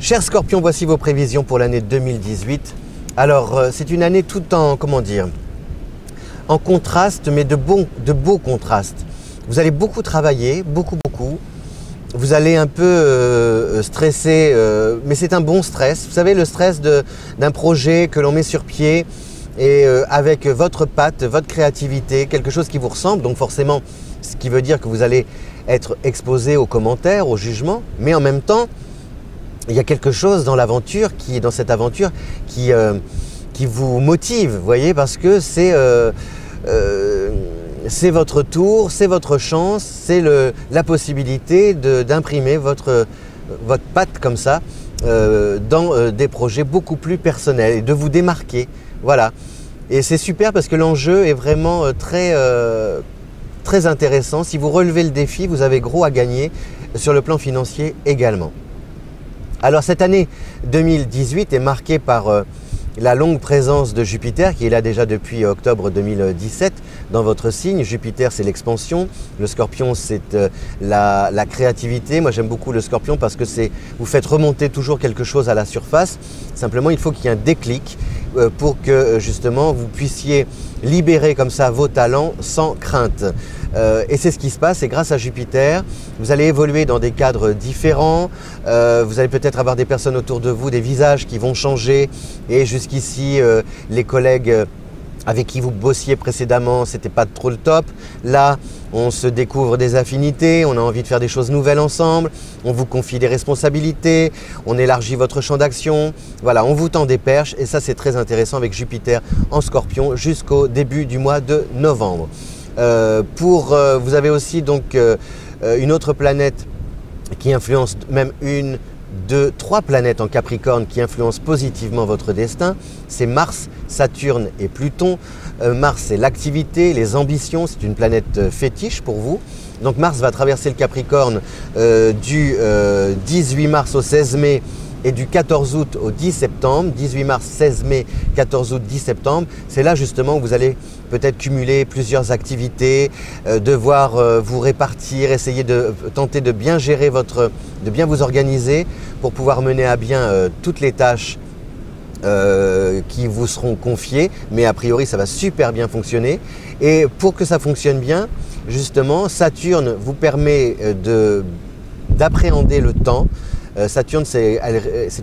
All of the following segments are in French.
Chers Scorpions, voici vos prévisions pour l'année 2018. Alors, c'est une année tout en, comment dire, en contraste, mais de beaux contrastes. Vous allez beaucoup travailler, beaucoup. Vous allez un peu stresser, mais c'est un bon stress. Vous savez, le stress d'un projet que l'on met sur pied et avec votre patte, votre créativité, quelque chose qui vous ressemble. Donc forcément, ce qui veut dire que vous allez être exposé aux commentaires, aux jugements, mais en même temps, il y a quelque chose dans l'aventure, dans cette aventure, qui vous motive, vous voyez, parce que c'est votre tour, c'est votre chance, c'est la possibilité d'imprimer votre patte comme ça dans des projets beaucoup plus personnels et de vous démarquer. Voilà. Et c'est super parce que l'enjeu est vraiment très intéressant. Si vous relevez le défi, vous avez gros à gagner sur le plan financier également. Alors cette année 2018 est marquée par la longue présence de Jupiter qui est là déjà depuis octobre 2017 dans votre signe. Jupiter, c'est l'expansion. Le Scorpion, c'est la créativité. Moi, j'aime beaucoup le Scorpion parce que vous faites remonter toujours quelque chose à la surface. Simplement, il faut qu'il y ait un déclic pour que justement vous puissiez libérer comme ça vos talents sans crainte. Et c'est ce qui se passe, et grâce à Jupiter, vous allez évoluer dans des cadres différents, vous allez peut-être avoir des personnes autour de vous, des visages qui vont changer, et jusqu'ici, les collègues avec qui vous bossiez précédemment, c'était pas trop le top. Là, on se découvre des affinités, on a envie de faire des choses nouvelles ensemble, on vous confie des responsabilités, on élargit votre champ d'action. Voilà, on vous tend des perches, et ça, c'est très intéressant avec Jupiter en Scorpion jusqu'au début du mois de novembre. Vous avez aussi donc une autre planète qui influence, même 1, 2, 3 planètes en Capricorne qui influencent positivement votre destin. C'est Mars, Saturne et Pluton. Mars, c'est l'activité, les ambitions, c'est une planète fétiche pour vous. Donc Mars va traverser le Capricorne du 18 mars au 16 mai et du 14 août au 10 septembre, 18 mars, 16 mai, 14 août, 10 septembre. C'est là justement où vous allez peut-être cumuler plusieurs activités, devoir vous répartir, essayer de tenter de bien gérer de bien vous organiser pour pouvoir mener à bien toutes les tâches qui vous seront confiées. Mais a priori, ça va super bien fonctionner. Et pour que ça fonctionne bien, justement, Saturne vous permet d'appréhender le temps. Saturne, c'est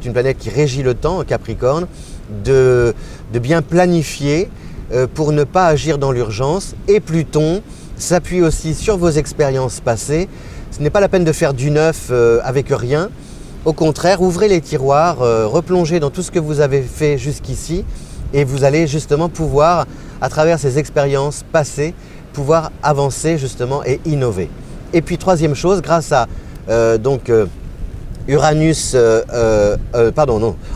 une planète qui régit le temps en Capricorne, de bien planifier pour ne pas agir dans l'urgence. Et Pluton s'appuie aussi sur vos expériences passées. Ce n'est pas la peine de faire du neuf avec rien. Au contraire, ouvrez les tiroirs, replongez dans tout ce que vous avez fait jusqu'ici et vous allez justement pouvoir, à travers ces expériences passées, pouvoir avancer justement et innover. Et puis troisième chose, grâce à Uranus,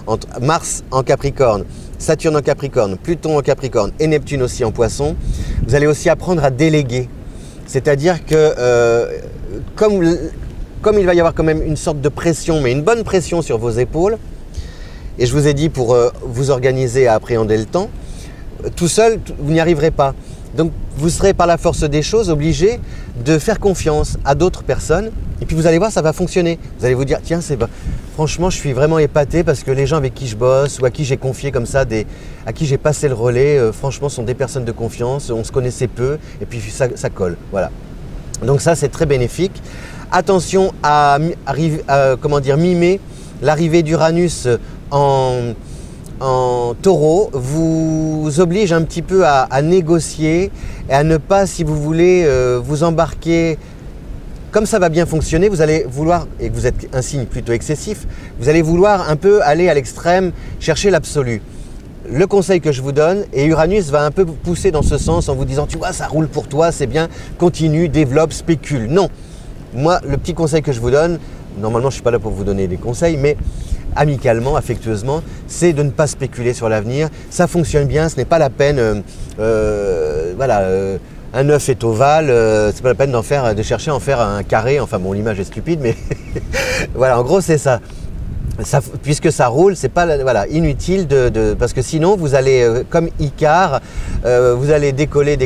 entre Mars en Capricorne, Saturne en Capricorne, Pluton en Capricorne et Neptune aussi en Poisson, vous allez aussi apprendre à déléguer. C'est-à-dire que comme il va y avoir quand même une sorte de pression, mais une bonne pression sur vos épaules, et je vous ai dit pour vous organiser à appréhender le temps, tout seul, vous n'y arriverez pas. Donc vous serez par la force des choses obligé de faire confiance à d'autres personnes et puis vous allez voir, ça va fonctionner. Vous allez vous dire, tiens, franchement, je suis vraiment épaté parce que les gens avec qui je bosse ou à qui j'ai confié comme ça, à qui j'ai passé le relais, franchement, sont des personnes de confiance, on se connaissait peu et puis ça colle. Voilà. Donc ça, c'est très bénéfique. Attention à mimer l'arrivée d'Uranus en Taureau vous oblige un petit peu à négocier et à ne pas, si vous voulez, vous embarquer. Comme ça va bien fonctionner, vous allez vouloir, et que vous êtes un signe plutôt excessif, vous allez vouloir un peu aller à l'extrême, chercher l'absolu. Le conseil que je vous donne, et Uranus va un peu vous pousser dans ce sens en vous disant, tu vois, ça roule pour toi, c'est bien, continue, développe, spécule. Non, moi, le petit conseil que je vous donne, normalement je ne suis pas là pour vous donner des conseils, mais amicalement, affectueusement, c'est de ne pas spéculer sur l'avenir. Ça fonctionne bien, ce n'est pas la peine, un œuf est ovale, c'est pas la peine de chercher à en faire un carré. Enfin bon, l'image est stupide, mais voilà, en gros c'est ça. Puisque ça roule, c'est pas inutile parce que sinon vous allez comme Icare, vous allez décoller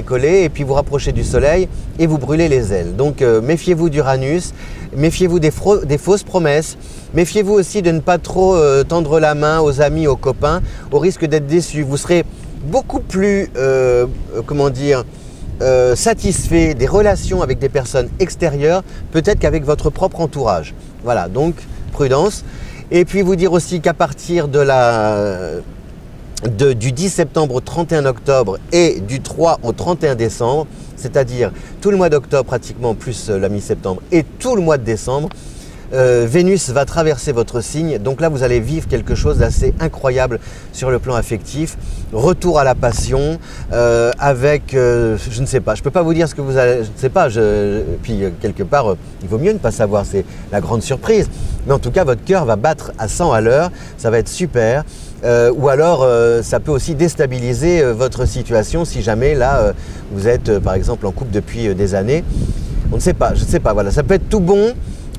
et puis vous rapprocher du soleil et vous brûler les ailes. Donc méfiez-vous d'Uranus, Méfiez-vous des fausses promesses. Méfiez-vous aussi de ne pas trop tendre la main aux amis, aux copains, au risque d'être déçus. Vous serez beaucoup plus, satisfait des relations avec des personnes extérieures, peut-être qu'avec votre propre entourage. Voilà, donc prudence. Et puis vous dire aussi qu'à partir du 10 septembre au 31 octobre et du 3 au 31 décembre, c'est-à-dire tout le mois d'octobre pratiquement plus la mi-septembre et tout le mois de décembre, Vénus va traverser votre signe, donc là vous allez vivre quelque chose d'assez incroyable sur le plan affectif, retour à la passion, avec, je ne sais pas, je ne peux pas vous dire ce que vous allez, je ne sais pas, puis quelque part, il vaut mieux ne pas savoir, c'est la grande surprise, mais en tout cas votre cœur va battre à 100 à l'heure, ça va être super, ou alors ça peut aussi déstabiliser votre situation si jamais là vous êtes par exemple en couple depuis des années, on ne sait pas, je ne sais pas, voilà, ça peut être tout bon,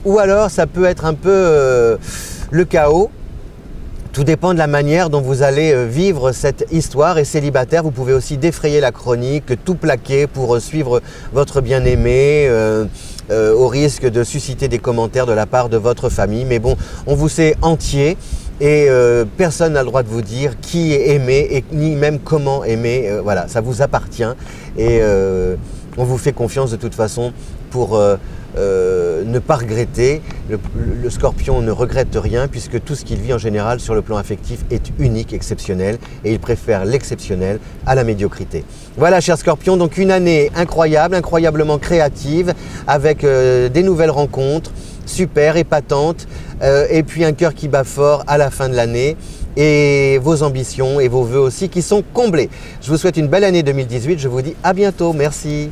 ou alors ça peut être un peu le chaos. Tout dépend de la manière dont vous allez vivre cette histoire. Et célibataire, vous pouvez aussi défrayer la chronique, tout plaquer pour suivre votre bien-aimé, au risque de susciter des commentaires de la part de votre famille. Mais bon, on vous sait entier et personne n'a le droit de vous dire qui est aimé et ni même comment aimer. Voilà, ça vous appartient et on vous fait confiance de toute façon pour ne pas regretter. Le Scorpion ne regrette rien puisque tout ce qu'il vit en général sur le plan affectif est unique, exceptionnel et il préfère l'exceptionnel à la médiocrité. Voilà, chers Scorpions, donc une année incroyable, incroyablement créative avec des nouvelles rencontres, super, épatantes et puis un cœur qui bat fort à la fin de l'année et vos ambitions et vos vœux aussi qui sont comblés. Je vous souhaite une belle année 2018, je vous dis à bientôt, merci.